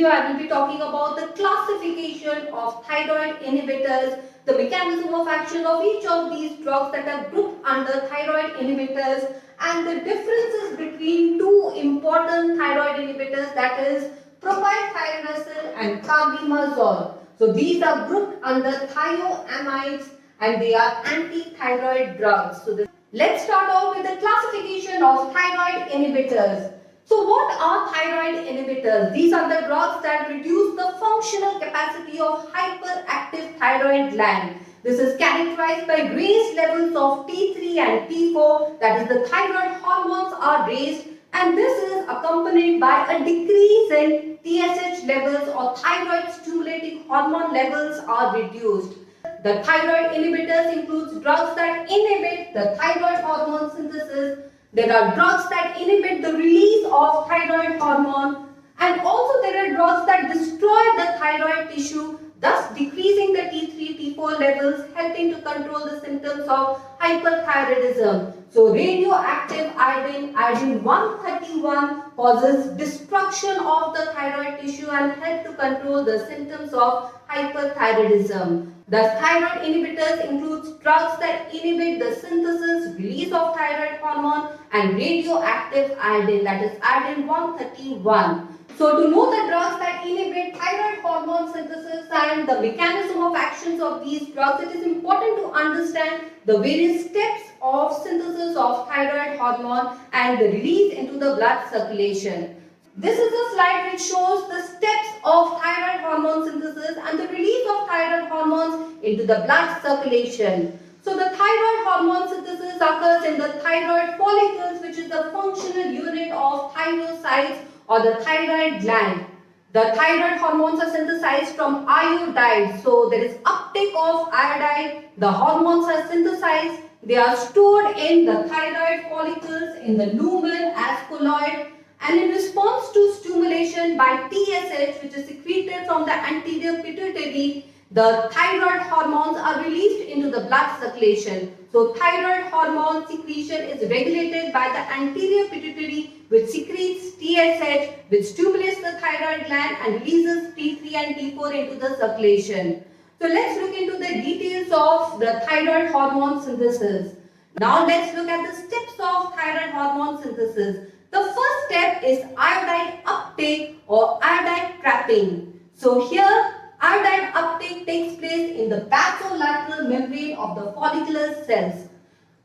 video I will be talking about the classification of thyroid inhibitors, the mechanism of action of each of these drugs that are grouped under thyroid inhibitors, and the differences between two important thyroid inhibitors, that is Propylthiouracil and Carbimazole. So these are grouped under thioamides and they are anti-thyroid drugs. So let's start off with the classification of thyroid inhibitors. So what are thyroid inhibitors? These are the drugs that reduce the functional capacity of hyperactive thyroid gland. This is characterized by raised levels of T3 and T4, that is the thyroid hormones are raised, and this is accompanied by a decrease in TSH levels or thyroid stimulating hormone levels are reduced. The thyroid inhibitors includes drugs that inhibit the thyroid hormone synthesis. There are drugs that inhibit the release of thyroid hormone, and also there are drugs that destroy the thyroid tissue, thus decreasing the T3, T4 levels, helping to control the symptoms of hyperthyroidism. So radioactive iodine, iodine 131, causes destruction of the thyroid tissue and help to control the symptoms of hyperthyroidism. The thyroid inhibitors includes drugs that inhibit the synthesis, release of thyroid hormone, and radioactive iodine, that is iodine 131. So to know the drugs that inhibit thyroid hormone synthesis and the mechanism of actions of these drugs, it is important to understand the various steps of synthesis of thyroid hormone and the release into the blood circulation. This is a slide which shows the steps of thyroid hormone synthesis and the release of thyroid hormones into the blood circulation. So the thyroid hormone synthesis occurs in the thyroid follicles, which is the functional unit of thyrocytes or the thyroid gland. The thyroid hormones are synthesized from iodide. So there is uptake of iodide. The hormones are synthesized. They are stored in the thyroid follicles in the lumen as colloid. And in response to stimulation by TSH, which is secreted from the anterior pituitary, the thyroid hormones are released into the blood circulation. So thyroid hormone secretion is regulated by the anterior pituitary, which secretes TSH, which stimulates the thyroid gland and releases T3 and T4 into the circulation. So let's look into the details of the thyroid hormone synthesis. Now let's look at the steps of thyroid hormone synthesis. The first step is iodide uptake or iodide trapping. So here iodide uptake takes place in the basolateral membrane of the follicular cells.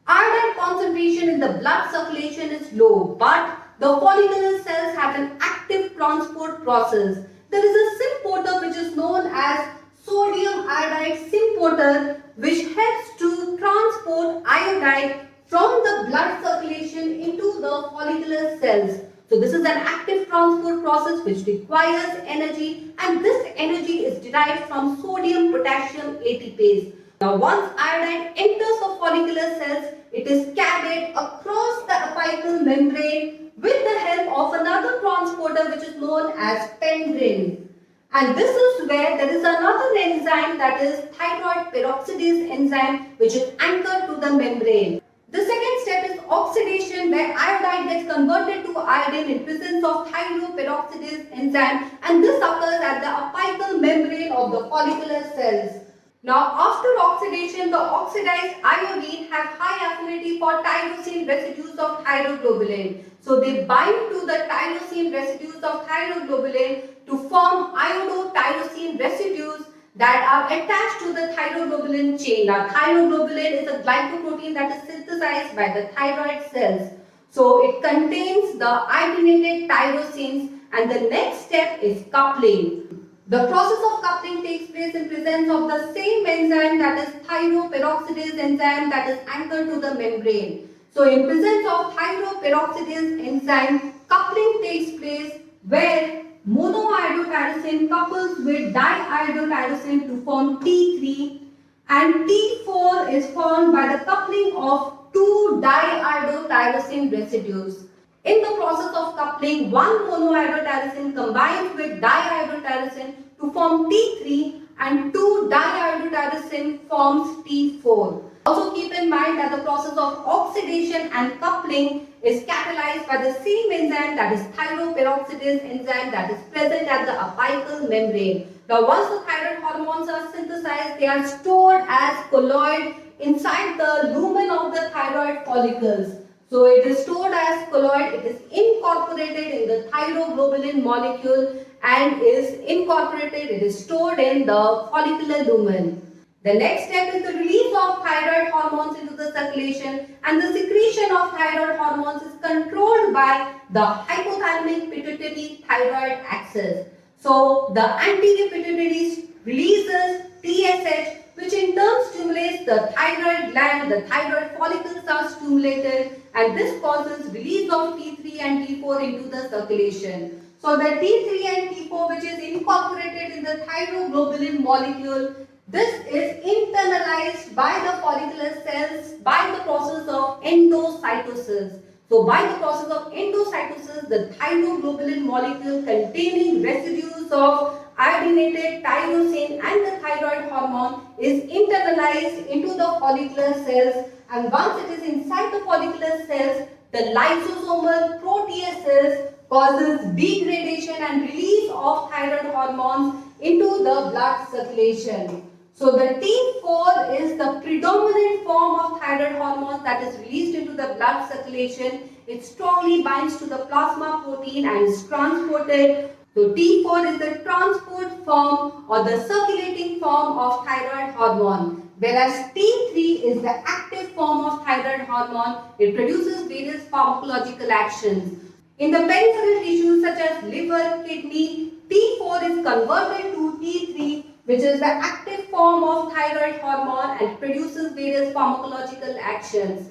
Iodide concentration in the blood circulation is low, but the follicular cells have an active transport process. There is a symporter which is known as sodium iodide symporter, which helps to transport iodide from the blood circulation into the follicular cells. So this is an active transport process which requires energy, and this energy is derived from sodium potassium ATPase. Now once iodine enters the follicular cells, it is carried across the apical membrane with the help of another transporter which is known as pendrin. And this is where there is another enzyme, that is thyroid peroxidase enzyme, which is anchored to the membrane. The second step is oxidation, where iodide gets converted to iodine in presence of thyroperoxidase enzyme, and this occurs at the apical membrane of the follicular cells. Now after oxidation, the oxidized iodine have high affinity for tyrosine residues of thyroglobulin. So they bind to the tyrosine residues of thyroglobulin to form iodo-tyrosine residues that are attached to the thyroglobulin chain. Now thyroglobulin is a glycoprotein that is synthesized by the thyroid cells. So it contains the iodinated tyrosines, and the next step is coupling. The process of coupling takes place in presence of the same enzyme, that is thyroperoxidase enzyme, that is anchored to the membrane. So in presence of thyroperoxidase enzyme, coupling takes place where monoiodotyrosine couples with diiodotyrosine to form T3, and T4 is formed by the coupling of two diiodotyrosine residues. In the process of coupling, one monoiodotyrosine combines with diiodotyrosine to form T3 and two diiodotyrosine forms T4. Also keep in mind that the process of oxidation and coupling is catalyzed by the same enzyme, that is thyroperoxidase enzyme, that is present at the apical membrane. Now once the thyroid hormones are synthesized, they are stored as colloid inside the lumen of the thyroid follicles. So it is stored as colloid, it is incorporated in the thyroglobulin molecule and it is stored in the follicular lumen. The next step is the release of thyroid hormones into the circulation, and the secretion of thyroid hormones is controlled by the hypothalamic pituitary thyroid axis. So the anterior pituitary releases TSH, which in turn stimulates the thyroid gland. The thyroid follicles are stimulated and this causes release of T3 and T4 into the circulation. So the T3 and T4, which is incorporated in the thyroglobulin molecule, this is internalized by the follicular cells by the process of endocytosis. So by the process of endocytosis, the thyroglobulin molecule containing residues of iodinated tyrosine and the thyroid hormone is internalized into the follicular cells, and once it is inside the follicular cells, the lysosomal proteases causes degradation and release of thyroid hormones into the blood circulation. So the T4 is the predominant form of thyroid hormones that is released into the blood circulation. It strongly binds to the plasma protein and is transported. So T4 is the transport form or the circulating form of thyroid hormone, whereas T3 is the active form of thyroid hormone. It produces various pharmacological actions. In the peripheral tissues such as liver, kidney, T4 is converted to T3, which is the active form of thyroid hormone and produces various pharmacological actions.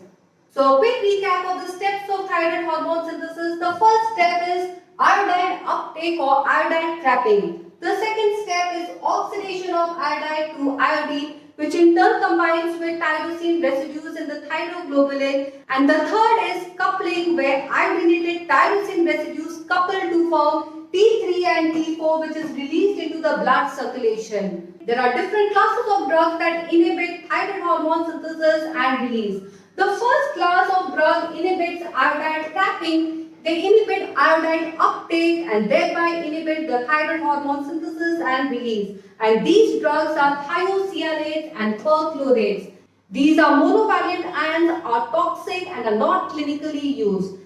So a quick recap of the steps of thyroid hormone synthesis. The first step is iodine uptake or iodine trapping. The second step is oxidation of iodide to iodine, which in turn combines with tyrosine residues in the thyroglobulin, and the third is coupling, where iodinated tyrosine residues couple to form T3 and T4, which is released into the blood circulation. There are different classes of drugs that inhibit thyroid hormone synthesis and release. The first class of drug inhibits iodine trapping. They inhibit iodine uptake and thereby inhibit the thyroid hormone synthesis and release. And these drugs are thiocyanates and perchlorates. These are monovalent and are toxic and are not clinically used.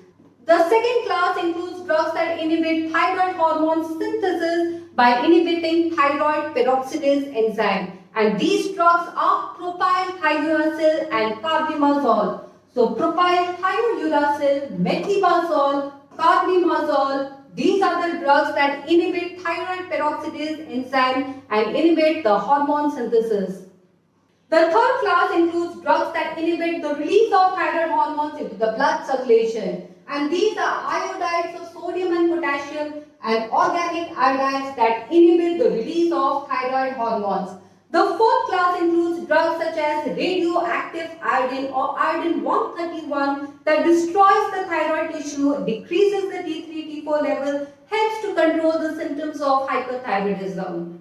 The second class includes drugs that inhibit thyroid hormone synthesis by inhibiting thyroid peroxidase enzyme. And these drugs are propylthiouracil and carbimazole. So propylthiouracil, metibazole, carbimazole, these are the drugs that inhibit thyroid peroxidase enzyme and inhibit the hormone synthesis. The third class includes drugs that inhibit the release of thyroid hormones into the blood circulation. And these are iodides of sodium and potassium and organic iodides that inhibit the release of thyroid hormones. The fourth class includes drugs such as radioactive iodine or iodine-131 that destroys the thyroid tissue, decreases the T3, T4 level, helps to control the symptoms of hyperthyroidism.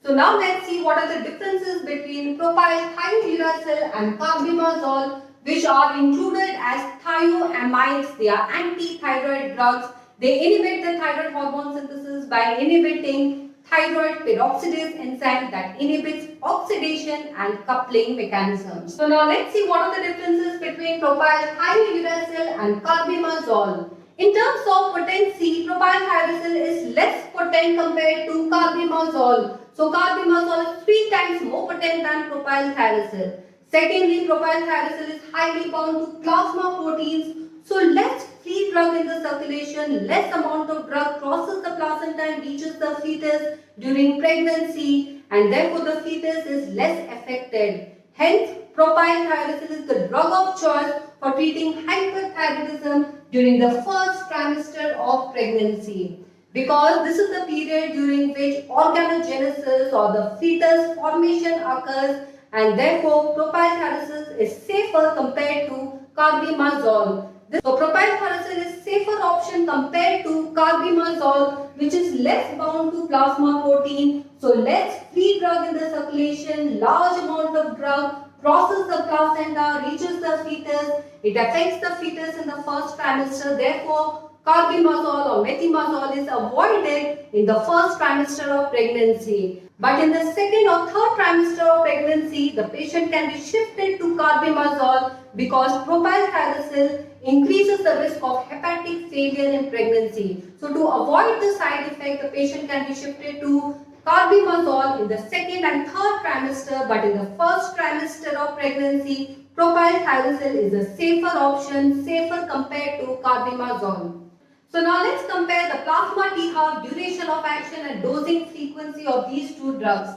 So now let's see what are the differences between propylthiouracil and carbimazole, which are included as thioamides. They are anti-thyroid drugs. They inhibit the thyroid hormone synthesis by inhibiting thyroid peroxidase enzyme that inhibits oxidation and coupling mechanisms. So now let's see what are the differences between propylthiouracil and carbimazole. In terms of potency, propylthiouracil is less potent compared to carbimazole. So carbimazole is 3 times more potent than propylthiouracil. Secondly, propylthiouracil is highly bound to plasma proteins. So less free drug in the circulation, less amount of drug crosses the placenta and reaches the fetus during pregnancy, and therefore the fetus is less affected. Hence, propylthiouracil is the drug of choice for treating hyperthyroidism during the first trimester of pregnancy, because this is the period during which organogenesis or the fetus formation occurs, and therefore propylthiouracil is safer compared to carbimazole. So propylthiouracil is safer option compared to carbimazole, which is less bound to plasma protein, so less free drug in the circulation, large amount of drug crosses the placenta, reaches the fetus. It affects the fetus in the first trimester. Therefore, carbimazole or methimazole is avoided in the first trimester of pregnancy. But in the second or third trimester of pregnancy, the patient can be shifted to carbimazole because propylthiouracil increases the risk of hepatic failure in pregnancy. So to avoid the side effect, the patient can be shifted to carbimazole in the second and third trimester, but in the first trimester of pregnancy, propylthiouracil is a safer option, safer compared to carbimazole. So now let's compare the plasma T-half, duration of action and dosing frequency of these two drugs.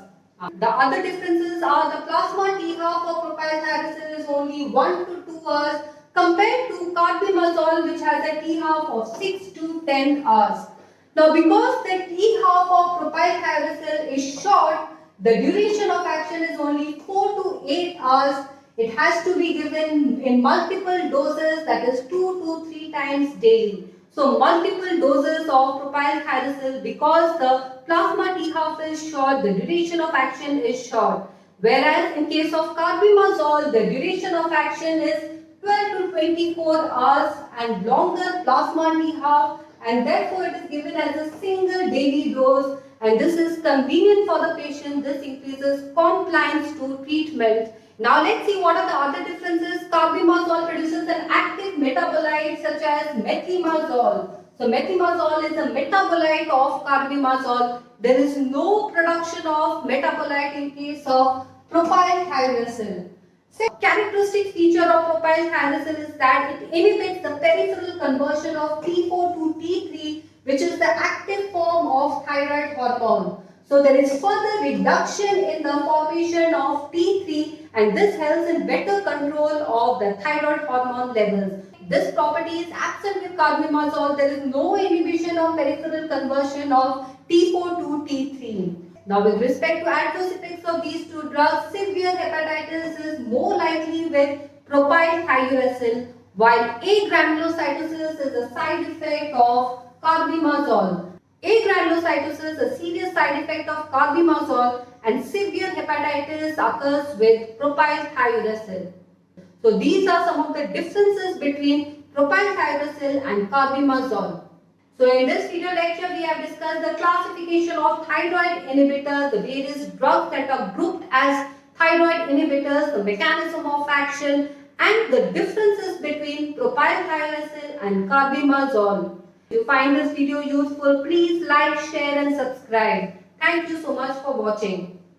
The other differences are the plasma T-half of propylthiouracil is only 1 to 2 hours compared to carbimazole, which has a T-half of 6 to 10 hours. Now because the T-half of propylthiouracil is short, the duration of action is only 4 to 8 hours. It has to be given in multiple doses, that is 2 to 3 times daily. So multiple doses of propylthiouracil because the plasma T-half is short, the duration of action is short. Whereas in case of carbimazole, the duration of action is 12 to 24 hours and longer plasma T-half, and therefore it is given as a single daily dose, and this is convenient for the patient. This increases compliance to treatment. Now let's see what are the other differences. Carbimazole produces an active metabolite such as methimazole. So methimazole is a metabolite of carbimazole. There is no production of metabolite in case of propylthiouracil. Second characteristic feature of propylthiouracil is that it inhibits the peripheral conversion of T4 to T3, which is the active form of thyroid hormone. So there is further reduction in the formation of T3, and this helps in better control of the thyroid hormone levels. This property is absent with carbimazole. There is no inhibition of peripheral conversion of T4 to T3. Now with respect to adverse effects of these two drugs, severe hepatitis is more likely with propylthiouracil, while agranulocytosis is a side effect of carbimazole. Agranulocytosis, a serious side effect of carbimazole, and severe hepatitis occurs with propylthiouracil. So these are some of the differences between propylthiouracil and carbimazole. So in this video lecture, we have discussed the classification of thyroid inhibitors, the various drugs that are grouped as thyroid inhibitors, the mechanism of action, and the differences between propylthiouracil and carbimazole. If you find this video useful, please like, share and subscribe. Thank you so much for watching.